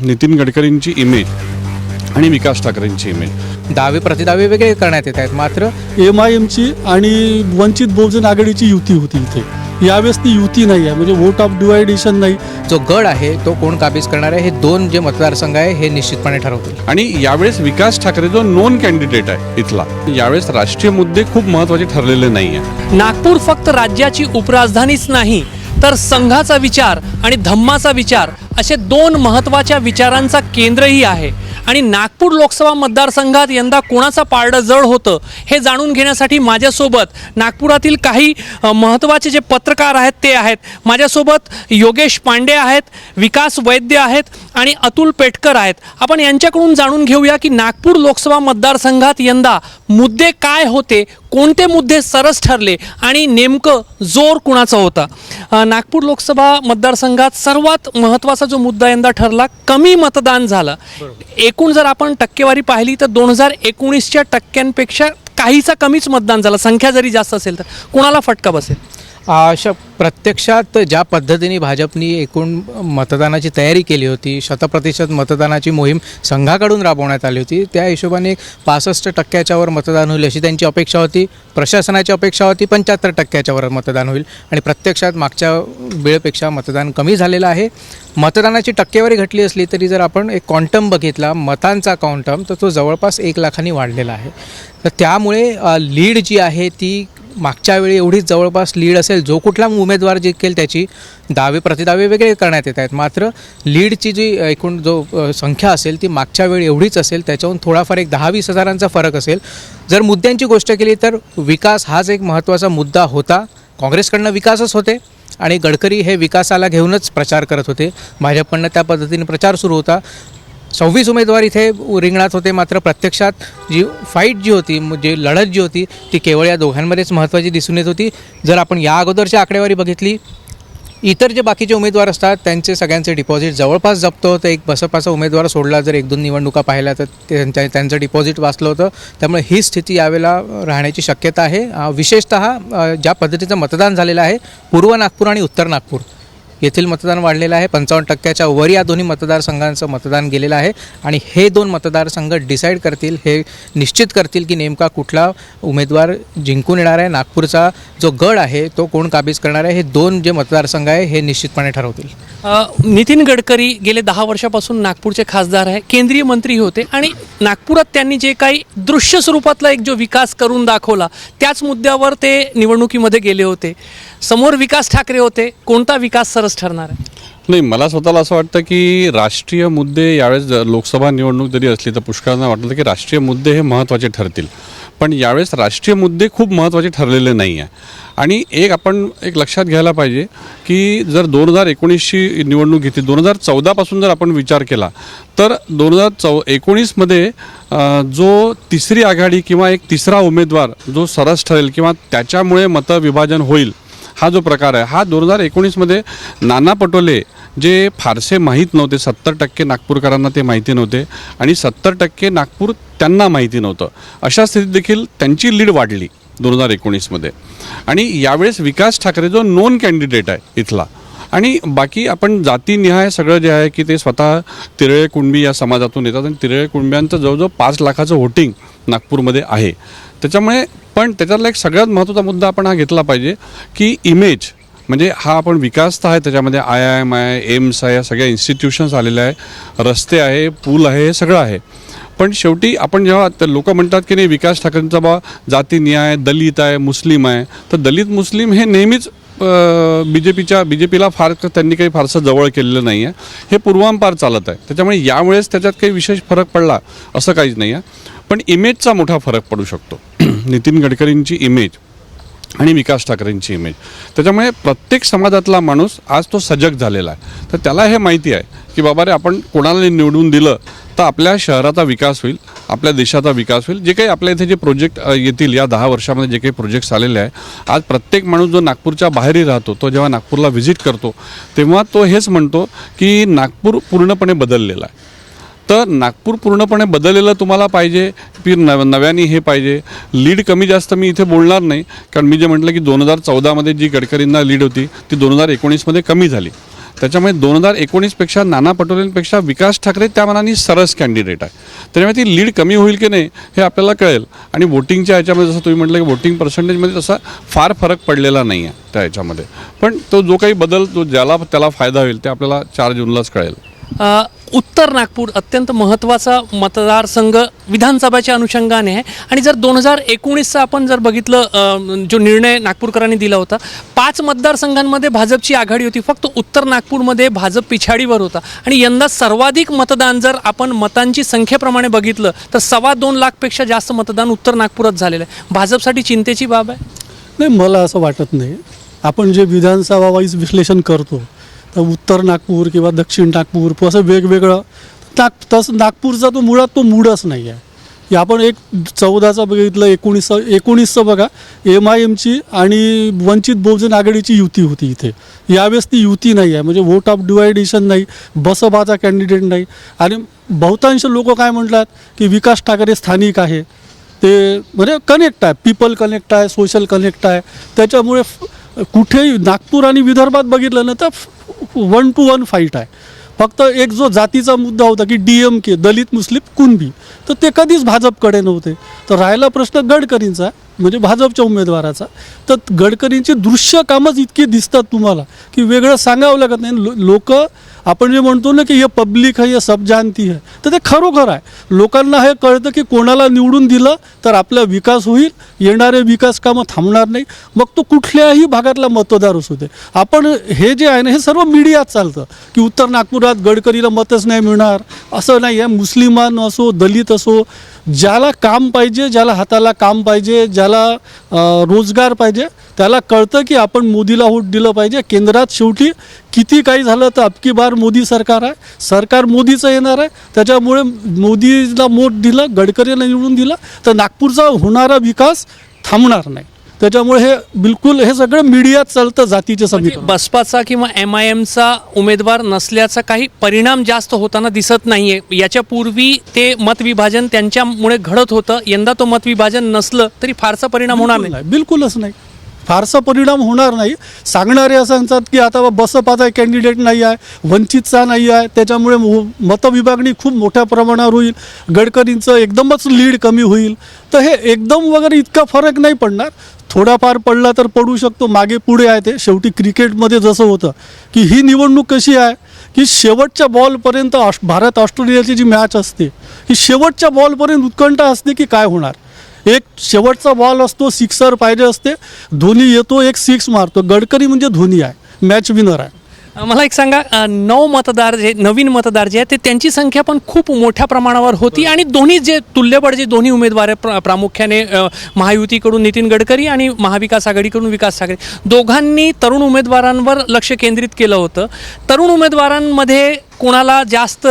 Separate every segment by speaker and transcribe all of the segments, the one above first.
Speaker 1: Nitin गडकरींची image आणि विकास ठाकरेंची image
Speaker 2: दावे प्रतिदावे वेगळे करण्यात येत आहेत. मात्र
Speaker 3: MIMची आणि वंचित बहुजन आघाडीची युती होती इथे. यावेळेस ती युती नाही आहे, म्हणजे वोट ऑफ डिवायडेशन नाही.
Speaker 2: जो गड आहे तो कोण काबीज करणार आहे हे दोन जे मतदारसंघ आहे हे निश्चितपणे ठरवतील.
Speaker 1: आणि यावेळेस विकास ठाकरे जो नोन कॅन्डिडेट आहे इथला, यावेळेस राष्ट्रीय मुद्दे खूप महत्त्वाचे ठरलेले नाही आहे.
Speaker 4: नागपूर फक्त राज्याची उपराजधानीच नाही तर संघाचा विचार आणि धम्माचा विचार असे दोन महत्त्वाच्या विचारांचा केंद्रही आहे. आणि नागपूर लोकसभा मतदारसंघात यंदा कोणाचा पारडं जड होतं हे जाणून घेण्यासाठी माझ्यासोबत नागपुरातील काही महत्त्वाचे जे पत्रकार आहेत ते आहेत. माझ्यासोबत योगेश पांडे आहेत, विकास वैद्य आहेत आणि अतुल पेटकर आहेत. आपण यांच्याकडून जाणून घेऊया की नागपूर लोकसभा मतदारसंघात यंदा मुद्दे काय होते, कोणते मुद्दे सरस ठरले आणि नेमकं जोर कुणाचा होता. नागपूर लोकसभा मतदारसंघात सर्वात महत्त्वाचा जो मुद्दा यंदा ठरला, कमी मतदान झालं. एकूण जर आपण टक्केवारी पाहिली तर 2019च्या टक्क्यांपेक्षा काहीसा कमीच मतदान झालं. संख्या जरी जास्त असेल तर कोणाला फटका बसेल?
Speaker 2: अशा प्रत्यक्षात ज्या पद्धतीने भाजपनी एकूण मतदानाची तयारी केली होती, 100% मतदानाची मोहीम संघाकडून राबवण्यात आली होती, त्या हिशोबाने 65% वर मतदान होईल अशी त्यांची अपेक्षा होती. प्रशासनाची अपेक्षा होती 75% वर मतदान होईल आणि प्रत्यक्षात मागच्या वेळेपेक्षा मतदान कमी झालेलं आहे. मतदानाची टक्केवारी घटली असली तरी जर आपण एक क्वांटम बघितला, मतांचा क्वांटम, तर तो जवळपास 1 लाखांनी वाढलेला आहे. तर त्यामुळे लीड जी आहे ती मागच्या वेळी एवढीच जवळपास लीड असेल. जो कुठला उमेदवार जिंकेल त्याची दावे प्रतिदावे वेगळे करण्यात येत आहेत. मात्र लीडची जी एकूण जो संख्या असेल ती मागच्या वेळी एवढीच असेल. त्याच्याहून थोडाफार एक 10-20 हजारांचा फरक असेल. जर मुद्द्यांची गोष्ट केली तर विकास हाच एक महत्त्वाचा मुद्दा होता. काँग्रेसकडनं विकासच होते आणि गडकरी हे विकासाला घेऊनच प्रचार करत होते. भाजपकडनं त्या पद्धतीने प्रचार सुरू होता. 26 उमेदवार इथे रिंगणात होते. मात्र प्रत्यक्षात जी फाईट जी होती, जी लढत जी होती ती केवळ या दोघांमध्येच महत्त्वाची दिसून येत होती. जर आपण या अगोदरची आकडेवारी बघितली, इतर जे बाकीचे उमेदवार असतात त्यांचे सगळ्यांचे डिपॉझिट जवळपास जप्त होतं. एक बसपाचा उमेदवार सोडला जर 1-2 निवडणुका पाहिल्या तर त्यांचं डिपॉझिट वाचलं होतं. त्यामुळे ही स्थिती यावेळेला राहण्याची शक्यता आहे. विशेषतः ज्या पद्धतीचं मतदान झालेलं आहे पूर्व नागपूर आणि उत्तर नागपूर येथील मतदान वाढलेलं आहे. 55% वर या दोन्ही मतदारसंघांचं मतदान गेलेलं आहे आणि हे दोन मतदारसंघ डिसाईड करतील, हे निश्चित करतील की नेमका कुठला उमेदवार जिंकून येणार आहे. नागपूरचा जो गड आहे तो कोण काबीज करणार आहे हे दोन जे मतदारसंघ आहे हे निश्चितपणे ठरवतील.
Speaker 4: नितीन गडकरी गेले 10 वर्षापासून नागपूरचे खासदार आहे, केंद्रीय मंत्री होते आणि नागपुरात त्यांनी जे काही दृश्य स्वरूपातला एक जो विकास करून दाखवला त्याच मुद्द्यावर ते निवडणुकीमध्ये गेले होते. समोर विकास ठाकरे होते. कोणता विकास सरस ठरणार आहे?
Speaker 1: नाही, मला स्वतःला असं वाटतं की राष्ट्रीय मुद्दे यावेळेस लोकसभा निवडणूक जरी असली तर पुष्कळांना वाटलं की राष्ट्रीय मुद्दे हे महत्त्वाचे ठरतील. पण यावेळेस राष्ट्रीय मुद्दे खूप महत्त्वाचे ठरलेले नाही आहे. आणि आपण एक लक्षात घ्यायला पाहिजे की जर 2019ची निवडणूक घेतली, 2014पासून जर आपण विचार केला तर 2019मध्ये जो तिसरी आघाडी किंवा एक तिसरा उमेदवार जो सरस ठरेल किंवा त्याच्यामुळे मतविभाजन होईल हा जो प्रकार आहे, हा 2019मध्ये नाना पटोले जे फारसे माहीत नव्हते, 70% नागपूरकरांना ते माहिती नव्हते आणि 70% नागपूर त्यांना माहिती नव्हतं. अशा स्थितीत देखील त्यांची लीड वाढली 2019मध्ये. आणि यावेळेस विकास ठाकरे जो नोन कॅन्डिडेट आहे इथला, आणि बाकी आपण जातीनिहाय सगळं जे आहे की ते स्वतः तिरळे कुणबी या समाजातून येतात आणि तिरळे कुणब्यांचं जवळजवळ 5 लाखाचं व्होटिंग नागपूरमध्ये आहे. त्याच्यामुळे पण त्याच्यातला एक सगळ्यात महत्त्वाचा मुद्दा आपण हा घेतला पाहिजे की इमेज, म्हणजे हा आपण विकास तर आहे, त्याच्यामध्ये IIM आहे, एम्स आहे, या सगळ्या इन्स्टिट्यूशन्स आलेल्या आहे, रस्ते आहे, पूल आहे, हे सगळं आहे. पण शेवटी आपण जेव्हा लोक म्हणतात की नाही विकास ठाकरेंचा बा जातीनिहाय, दलित आहे, मुस्लिम आहे, तर दलित मुस्लिम हे नेहमीच BJPला त्यांनी काही फारसं जवळ केलेलं नाही आहे. हे पूर्वांपार चालत आहे. त्याच्यामुळे यावेळेस त्याच्यात काही विशेष फरक पडला असं काहीच नाही आहे. पण इमेजचा मोठा फरक पडू शकतो. नितीन गडकरींची इमेज आणि विकास ठाकरेंची इमेज, त्याच्यामुळे प्रत्येक समाजातला माणूस आज तो सजग झालेला आहे. तर त्याला हे माहिती आहे की बाबा रे, आपण कोणाला निवडून दिलं तर आपल्या शहराचा विकास होईल, आपल्या देशाचा विकास होईल. जे काही आपल्या इथे जे प्रोजेक्ट येतील या 10 वर्षामध्ये, जे काही प्रोजेक्ट्स आलेले आहे, आज प्रत्येक माणूस जो नागपूरच्या बाहेरही राहतो तो जेव्हा नागपूरला व्हिजिट करतो तेव्हा तो हेच म्हणतो की नागपूर पूर्णपणे बदललेलं आहे. तर नागपूर पूर्णपणे बदललेलं तुम्हाला पाहिजे की नव्याने हे पाहिजे. लीड कमी जास्त मी इथे बोलणार नाही, कारण मी जे म्हटलं की 2014मध्ये जी गडकरींना लीड होती ती 2019मध्ये कमी झाली. त्याच्यामुळे 2019पेक्षा नाना पटोलेंपेक्षा विकास ठाकरे त्या मनाने सरस कॅन्डिडेट आहे. त्याच्यामुळे ती लीड कमी होईल की नाही हे आपल्याला कळेल. आणि वोटिंगच्या याच्यामध्ये जसं तुम्ही म्हटलं की वोटिंग पर्सेंटेजमध्ये तसा फार फरक पडलेला नाही आहे त्या याच्यामध्ये. पण तो जो काही बदल तो ज्याला त्याला फायदा होईल ते आपल्याला 4 जूनलाच कळेल.
Speaker 4: उत्तर नागपूर अत्यंत महत्त्वाचा मतदारसंघ विधानसभेच्या अनुषंगाने आहे. आणि जर 2019चा आपण जर बघितलं जो निर्णय नागपूरकरांनी दिला होता, 5 मतदारसंघांमध्ये भाजपची आघाडी होती, फक्त उत्तर नागपूरमध्ये भाजप पिछाडीवर होता. आणि यंदा सर्वाधिक मतदान जर आपण मतांची संख्येप्रमाणे बघितलं तर 2.25 लाखपेक्षा जास्त मतदान उत्तर नागपुरात झालेलं आहे. भाजपसाठी चिंतेची बाब आहे?
Speaker 3: नाही, मला असं वाटत नाही. आपण जे विधानसभा वाईज विश्लेषण करतो तर उत्तर नागपूर किंवा दक्षिण नागपूर असं वेगवेगळं तसं नागपूरचा तो मुळात तो मूडच नाही आहे. की आपण एक 14चा बघितलं, 19चं बघा, MIMची आणि वंचित बहुजन आघाडीची युती होती इथे. यावेळेस ती युती नाही आहे, म्हणजे वोट ऑफ डिवायडेशन नाही, बसपाचा कॅन्डिडेट नाही. आणि बहुतांश लोक काय म्हणतात की विकास ठाकरे स्थानिक आहे, ते म्हणजे कनेक्ट आहे, पीपल कनेक्ट आहे, सोशल कनेक्ट आहे. त्याच्यामुळे कुठेही नागपूर आणि विदर्भात बघितलं ना तर 1 to 1 फाईट आहे. फक्त एक जो जातीचा मुद्दा होता की DMK दलित मुस्लिम कुणबी, तर ते कधीच भाजपकडे नव्हते. तर राहिला प्रश्न गडकरींचा, म्हणजे भाजपच्या उमेदवाराचा. तर गडकरींची दृश्य कामच इतकी दिसतात तुम्हाला की वेगळं सांगावं लागत नाही. लोक आपण जे म्हणतो ना की हे पब्लिक आहे, हे सब जानती है, तर ते खरोखर आहे. लोकांना हे कळतं की कोणाला निवडून दिलं तर आपला विकास होईल, येणारे विकास कामं थांबणार नाही, मग तो कुठल्याही भागातला मतदार असू दे. आपण हे जे आहे ना हे सर्व मीडियात चालतं की उत्तर नागपुरात गडकरीला मतच नाही मिळणार, असं नाही आहे. मुस्लिमान असो, दलित असो, ज्याला काम पाहिजे, ज्याला हाताला काम पाहिजे, ज्याला रोजगार पाहिजे, त्याला कळतं की आपण मोदीला वोट दिलं पाहिजे. केंद्रात शेवटी किती काही झालं तर अबकी बार मोदी सरकार आहे, सरकार मोदीचं येणार आहे. त्याच्यामुळे मोदीला वोट दिलं, गडकरीला निवडून दिलं तर नागपूरचा होणारा विकास थांबणार नाही. त्याच्यामुळे हे बिलकुल हे सगळं मीडियात चालतं जातीचे समीकरण.
Speaker 4: बसपाचा किंवा MIMचा उमेदवार नसल्याचा काही परिणाम जास्त होताना दिसत नाहीये. याच्यापूर्वी ते मतविभाजन त्यांच्यामुळे घडत होतं, यंदा तो मतविभाजन नसलं तरी फारसा परिणाम होणार नाही.
Speaker 3: बिलकुलच नाही, फारसा परिणाम होणार नाही. सांगणारे असं सांगतात की आता बसपाचा कॅन्डिडेट नाही आहे, वंचितचा नाही आहे, त्याच्यामुळे मतविभागणी खूप मोठ्या प्रमाणावर होईल, गडकरींचं एकदमच लीड कमी होईल. तर हे एकदम वगैरे इतका फरक नाही पडणार. थोडाफार पडला तर पडू शकतो, मागे पुढे आहे ते. शेवटी क्रिकेटमध्ये जसं होतं की ही निवडणूक कशी आहे की शेवटच्या बॉलपर्यंत भारत ऑस्ट्रेलियाची जी मॅच असते ही शेवटच्या बॉलपर्यंत उत्कंठा असते की काय होणार. एक शेवटचा बॉल असतो, सिक्सर पाहिजे असते, धोनी येतो, एक 6 मारतो. गडकरी म्हणजे धोनी आहे, मॅच विनर आहे.
Speaker 4: मला एक सांगा, नवीन मतदार जे आहेत ते त्यांची संख्या पण खूप मोठ्या प्रमाणावर होती. आणि दोन्ही जे तुल्यबळ जे दोन्ही उमेदवार आहेत, प्रामुख्याने महायुतीकडून नितीन गडकरी आणि महाविकास आघाडीकडून विकास ठाकरे, दोघांनी तरुण उमेदवारांवर लक्ष केंद्रित केलं होतं. तरुण उमेदवारांमध्ये कोणाला जास्त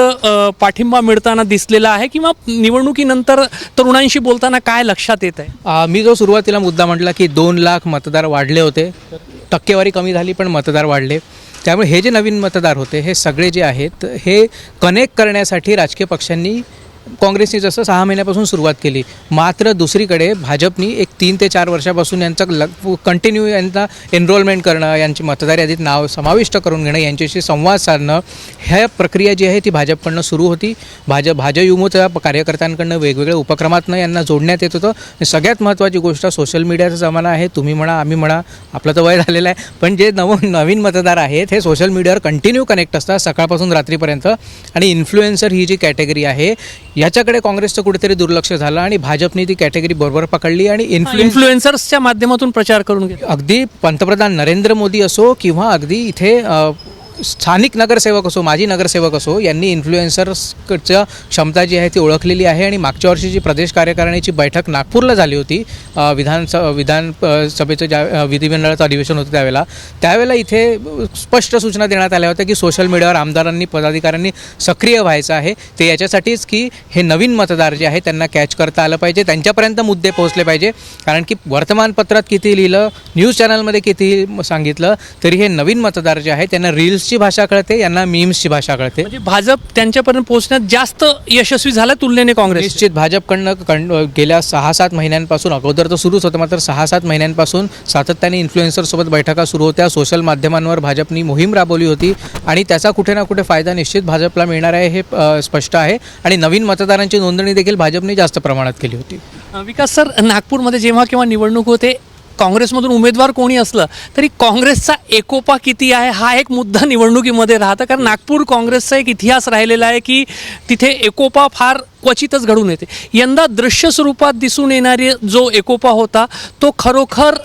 Speaker 4: पाठिंबा मिळताना दिसलेला आहे किंवा निवडणुकीनंतर तरुणांशी बोलताना काय लक्षात येत आहे?
Speaker 2: मी जो सुरुवातीला मुद्दा म्हटला की 2 लाख मतदार वाढले होते, टक्केवारी कमी झाली पण मतदार वाढले. त्यामुळे हे जे नवीन मतदार होते हे सगळे जे आहेत हे कनेक्ट करण्यासाठी राजकीय पक्षांनी, काँग्रेसने जसं 6 महिन्यापासून सुरुवात केली, मात्र दुसरीकडे भाजपनी एक 3 ते 4 वर्षापासून यांचं कंटिन्यू यांचा एनरोलमेंट करणं, यांची मतदार यादीत नाव समाविष्ट करून घेणं, यांच्याशी संवाद साधणं, ह्या प्रक्रिया जी आहे ती भाजपकडनं सुरू होती. भाजयुमोच्या कार्यकर्त्यांकडनं वेगवेगळ्या उपक्रमातनं यांना जोडण्यात येत होतं. सगळ्यात महत्त्वाची गोष्ट, सोशल मीडियाचा जमाना आहे, तुम्ही म्हणा आम्ही म्हणा, आपलं तर वय झालेलं आहे, पण जे नवीन मतदार आहेत हे सोशल मीडियावर कंटिन्यू कनेक्ट असतात सकाळपासून रात्रीपर्यंत. आणि इन्फ्लुएन्सर ही जी कॅटेगरी आहे याच्याकडे काँग्रेसचं कुठेतरी दुर्लक्ष झालं आणि भाजपने ती कॅटेगरी बरोबर पकडली आणि
Speaker 4: इन्फ्लुएन्सर्सच्या माध्यमातून प्रचार करून घेतला.
Speaker 2: अगदी पंतप्रधान नरेंद्र मोदी असो किंवा अगदी इथे स्थानिक नगरसेवक असो, माजी नगरसेवक असो, यांनी इन्फ्लुएन्सर्सच्या क्षमता जी आहे ती ओळखलेली आहे. आणि मागच्या वर्षी जी प्रदेश कार्यकारिणीची बैठक नागपूरला झाली होती, विधानसभेचं ज्या विधिमंडळाचं अधिवेशन होतं त्यावेळेला इथे स्पष्ट सूचना देण्यात आल्या होत्या की सोशल मीडियावर आमदारांनी, पदाधिकाऱ्यांनी सक्रिय व्हायचं आहे. ते याच्यासाठीच की हे नवीन मतदार जे आहे त्यांना कॅच करता आलं पाहिजे, त्यांच्यापर्यंत मुद्दे पोहोचले पाहिजे. कारण की वर्तमानपत्रात किती लिहिलं, न्यूज चॅनलमध्ये किती सांगितलं, तरी हे नवीन मतदार जे आहे त्यांना रील्स मीम्सची भाषा कळते, यांना मीम्सची भाषा कळते.
Speaker 4: म्हणजे भाजप त्यांच्यापर्यंत पोहोचण्यात जास्त यशस्वी झालं तुलनेने काँग्रेस.
Speaker 2: निश्चित भाजपकडनं गेल्या 6-7 महिन्यांपासून, अगोदर तर सुरूच होतं, मात्र 6-7 महिन्यांपासून सातत्याने इन्फ्लुएन्सरसोबत बैठका सुरू होत्या. सोशल माध्यमांवर भाजपनी मोहीम राबवली होती आणि त्याचा कुठे ना कुठे फायदा निश्चित भाजपला मिळणार आहे हे स्पष्ट आहे. आणि नवीन मतदारांची नोंदणी देखील भाजपने जास्त प्रमाणात केली होती.
Speaker 4: विकास सर, नागपूरमध्ये जेव्हा केव्हा निवडणूक होते, काँग्रेसमधून उमेदवार कोणी असलं तरी काँग्रेसचा एकोपा किती आहे हा एक मुद्दा निवडणुकीमध्ये राहतं. कारण नागपूर काँग्रेसचा एक इतिहास राहिलेला आहे की तिथे एकोपा फार क्वचितच घडून येते. यंदा दृश्य स्वरूपात दिसून येणारे जो एकोपा होता तो खरोखर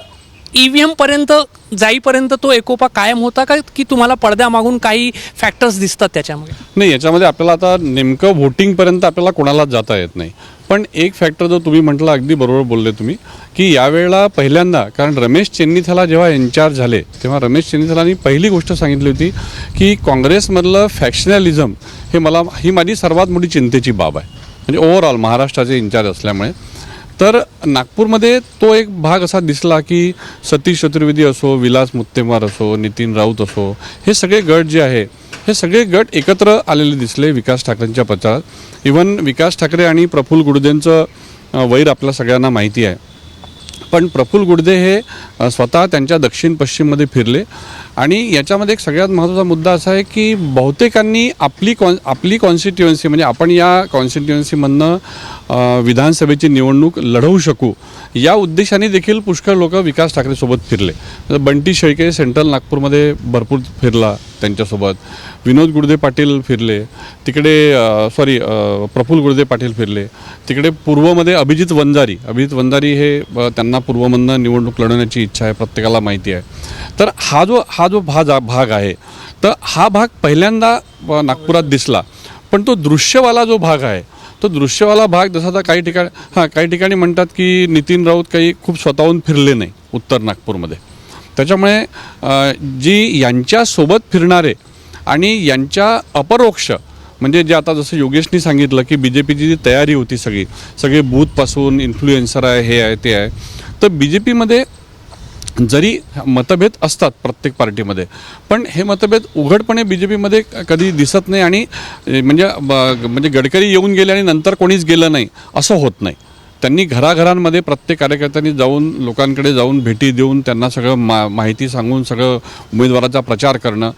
Speaker 4: EVM पर्यंत जाईपर्यंत तो एकोपा कायम होता का, की तुम्हाला पडद्यामागून काही फॅक्टर्स दिसतात त्याच्यामध्ये?
Speaker 1: नाही, याच्यामध्ये आपल्याला आता नेमकं व्होटिंगपर्यंत आपल्याला कोणालाच जाता येत नाही. पण एक फॅक्टर जो तुम्ही म्हटलं, अगदी बरोबर बोलले तुम्ही, की यावेळेला पहिल्यांदा, कारण रमेश चेन्नीथाला जेव्हा इन्चार्ज झाले तेव्हा रमेश चेन्नीथालांनी पहिली गोष्ट सांगितली होती की काँग्रेसमधलं फॅक्शनॅलिझम ही माझी सर्वात मोठी चिंतेची बाब आहे, म्हणजे ओव्हरऑल महाराष्ट्राचे इन्चार्ज असल्यामुळे. तर नागपूरमध्ये तो एक भाग असा दिसला की सतीश चतुर्वेदी असो, विलास मुत्तेमवार असो, नितीन राऊत असो, हे सगळे गट जे आहे हे सगळे गट एकत्र आलेले दिसले विकास ठाकरेंच्या प्रचारात. इवन विकास ठाकरे आणि प्रफुल्ल गुडदेंचं वैर आपल्या सगळ्यांना माहिती आहे. पण प्रफुल्ल गुडदे हे स्वतः त्यांच्या दक्षिण पश्चिममध्ये फिरले आणि याच्यामध्ये एक सगळ्यात महत्त्वाचा मुद्दा असा आहे की बहुतेकांनी आपली कॉन्स्टिट्युएन्सी, म्हणजे आपण या कॉन्स्टिट्युएन्सीमधनं विधानसभेची निवडणूक लढवू शकू या उद्देशाने देखील पुष्कळ लोक विकास ठाकरेसोबत फिरले. बंटी शेळके सेंट्रल नागपूरमध्ये भरपूर फिरला त्यांच्यासोबत, विनोद गुडदे पाटील फिरले तिकडे, प्रफुल्ल गुडदे पाटील फिरले तिकडे. पूर्वमध्ये अभिजित वंजारी हे त्यांना पूर्वमधनं निवडणूक लढवण्याची इच्छा आहे, प्रत्येकाला माहिती आहे. तर हा जो भाग आहे, तर हा भाग पहिल्यांदा नागपुरात दिसला. पण तो दृश्यवाला जो भाग आहे, तो दृश्यवाला भाग जसा आता काही ठिकाणी म्हणतात की नितीन राऊत काही खूप स्वतःहून फिरले नाही उत्तर नागपूरमध्ये. त्याच्यामुळे जी यांच्यासोबत फिरणारे आणि यांच्या अपरोक्ष, म्हणजे जे आता जसं योगेशनी सांगितलं की BJPची जी तयारी होती सगळे बूथपासून इन्फ्लुएन्सर आहे, हे आहे ते आहे, तर BJPमध्ये जरी मतभेद असतात प्रत्येक पार्टीमध्ये, पण हे मतभेद उघडपणे BJPमध्ये कधी दिसत नाही. आणि म्हणजे गडकरी येऊन गेले आणि नंतर कोणीच गेलं नाही असं होत नाही. त्यांनी घराघरांमध्ये प्रत्येक कार्यकर्त्यांनी जाऊन, लोकांकडे जाऊन भेटी देऊन त्यांना सगळं माहिती सांगून सगळं उमेदवाराचा प्रचार करणं.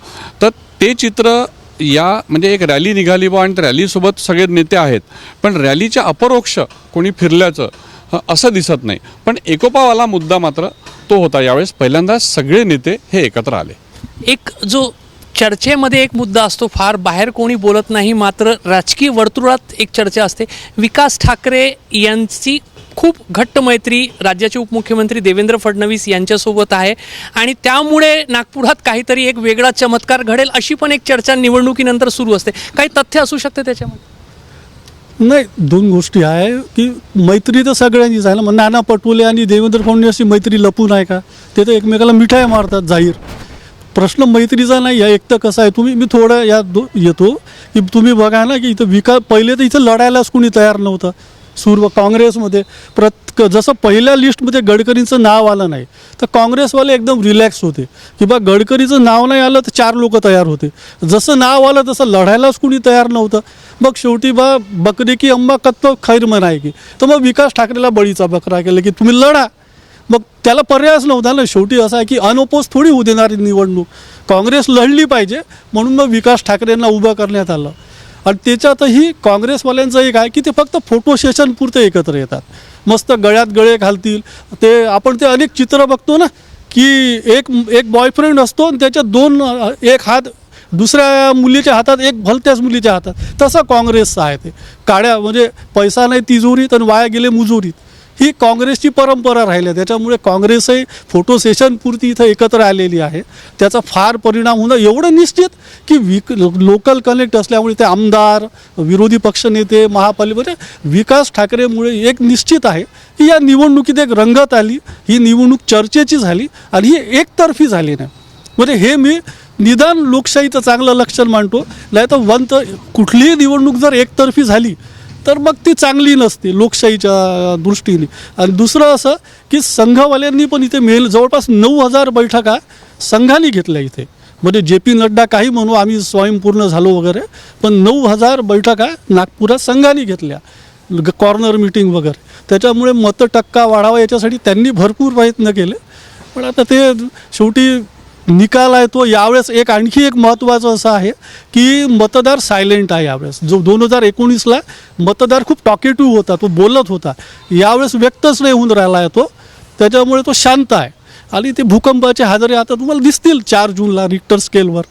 Speaker 1: तर ते चित्र म्हणजे एक रॅली निघाली आणि त्या रॅलीसोबत सगळे नेते आहेत, पण रॅलीच्या अपरोक्ष कोणी फिरल्याचं असं दिसत नाही. पण एकोपावाला मुद्दा मात्र तो होता. यावेळेस पहिल्यांदा सगळे नेते हे एकत्र आले.
Speaker 4: एक जो चर्चेमध्ये एक मुद्दा असतो, फार बाहेर कोणी बोलत नाही, मात्र राजकीय वर्तुळात एक चर्चा असते. विकास ठाकरे यांची खूप घट्ट मैत्री राज्याचे उपमुख्यमंत्री देवेंद्र फडणवीस यांच्यासोबत आहे आणि त्यामुळे नागपुरात काहीतरी एक वेगळा चमत्कार घडेल अशी पण एक चर्चा निवडणुकीनंतर सुरू असते. काही तथ्य असू शकते त्याच्यामध्ये?
Speaker 3: नाही, दोन गोष्टी आहे की मैत्री तर सगळ्यांनीच आहे ना. मग नाना पटोले आणि देवेंद्र फडणवीसची मैत्री लपून आहे का? ते तर एकमेकाला मिठाई मारतात जाहीर. प्रश्न मैत्रीचा नाही आहे. एक तर कसं आहे, मी थोडं येतो की तुम्ही बघा ना की इथं पहिले तर इथं लढायलाच कोणी तयार नव्हतं. काँग्रेसमध्ये जसं पहिल्या लिस्टमध्ये गडकरींचं नाव आलं नाही तर काँग्रेसवाले एकदम रिलॅक्स होते की बा गडकरीचं नाव नाही आलं तर 4 लोक तयार होते. जसं नाव आलं तसं लढायलाच कुणी तयार नव्हतं. मग शेवटी बकरी की अम्मा कत्तो खैर म्हणायची, तर मग विकास ठाकरेला बळीचा बकरा केला की तुम्ही लढा. मग त्याला पर्यायच नव्हता ना. शेवटी असं आहे की अनओपोज थोडी होऊ देणारी निवडणूक, काँग्रेस लढली पाहिजे म्हणून मग विकास ठाकरेंना उभं करण्यात आलं. आणि त्याच्यातही काँग्रेसवाल्यांचं एक आहे की ते फक्त फोटो सेशन पुरते एकत्र येतात, मस्त गळ्यात गळे घालतील. आपण ते अनेक चित्र बघतो ना की एक बॉयफ्रेंड असतो आणि त्याच्या 2 एक हात दुसऱ्या मुलीच्या हातात, एक भलत्याच मुलीच्या हातात. तसं काँग्रेसचं आहे. ते काड्या म्हणजे पैसा नाही तिजोरीत आणि वाया गेले मुजोरीत, ही काँग्रेसची परंपरा राहिली. त्याच्यामुळे काँग्रेसही फोटो सेशनपुरती इथं एकत्र आलेली आहे. त्याचा फार परिणाम होणं एवढं निश्चित की लोकल कनेक्ट असल्यामुळे ते आमदार, विरोधी पक्षनेते, महापालिकेमध्ये विकास ठाकरेमुळे एक निश्चित आहे की या निवडणुकीत एक रंगत आली. ही निवडणूक चर्चेची झाली आणि ही एकतर्फी झाली नाही. म्हणजे हे मी निदान लोकशाहीचं चांगलं लक्षण मानतो. नाही तर कुठलीही निवडणूक जर एकतर्फी झाली तर मग ती चांगली नसते लोकशाहीच्या दृष्टीने. आणि दुसरं असं की संघवाल्यांनी पण इथे जवळपास 9,000 बैठका संघाने घेतल्या इथे. म्हणजे जे पी नड्डा काही म्हणू आम्ही स्वयंपूर्ण झालो वगैरे, पण 9,000 बैठका नागपुरात संघाने घेतल्या, कॉर्नर मीटिंग वगैरे. त्याच्यामुळे मतटक्का वाढावा याच्यासाठी त्यांनी भरपूर प्रयत्न केले. पण आता ते शेवटी निकाल आहे तो यावेळेस आणखी एक महत्त्वाचं असं आहे की मतदार सायलेंट आहे यावेळेस. जो 2019ला मतदार खूप टॉकेटिव्ह होता, तो बोलत होता, यावेळेस व्यक्तच नाही होऊन राहिला आहे तो. त्याच्यामुळे तो शांत आहे. आणि ते भूकंपाचे हादरे आता तुम्हाला दिसतील 4 जूनला रिक्टर स्केलवर.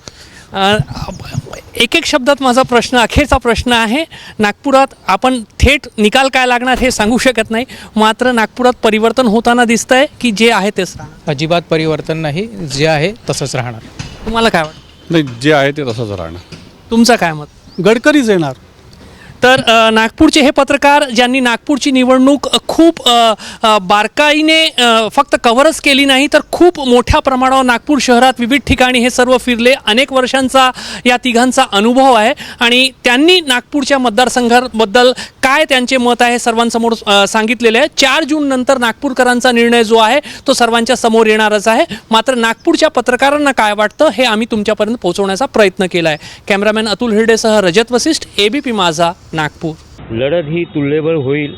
Speaker 4: एक शब्दात माझा प्रश्न, अखेरचा प्रश्न आहे. नागपुरात आपण थेट निकाल काय लागणार हे सांगू शकत नाही, मात्र नागपुरात परिवर्तन होताना दिसतंय की जे आहे तेच राहणार?
Speaker 2: अजिबात परिवर्तन नाही, जे आहे तसंच राहणार.
Speaker 4: तुम्हाला काय वाटतं?
Speaker 1: नाही, जे आहे ते तसंच राहणार.
Speaker 4: तुमचं काय मत?
Speaker 3: गडकरीच येणार.
Speaker 4: तर नागपूरचे हे पत्रकार ज्यांनी नागपूरची निवडणूक खूप बारकाईने फक्त कव्हरच केली नाही तर खूप मोठ्या प्रमाणावर नागपूर शहरात विविध ठिकाणी हे सर्व फिरले. अनेक वर्षांचा या तिघांचा अनुभव आहे आणि त्यांनी नागपूरच्या मतदारसंघाबद्दल काय त्यांचे मत आहे सर्वांसमोर सांगितलेले आहे. 4 जून नंतर नागपूरकरांचा निर्णय जो आहे तो सर्वांच्या समोर येणारच आहे. मात्र नागपूरच्या पत्रकारांना काय वाटतं हे आम्ही तुमच्यापर्यंत पोहोचवण्याचा प्रयत्न केला आहे. कॅमेरामॅन अतुल हिरडेसह रजत वसिष्ठ, ABP माझा, नागपूर.
Speaker 5: लढत ही तुल्यबळ होईल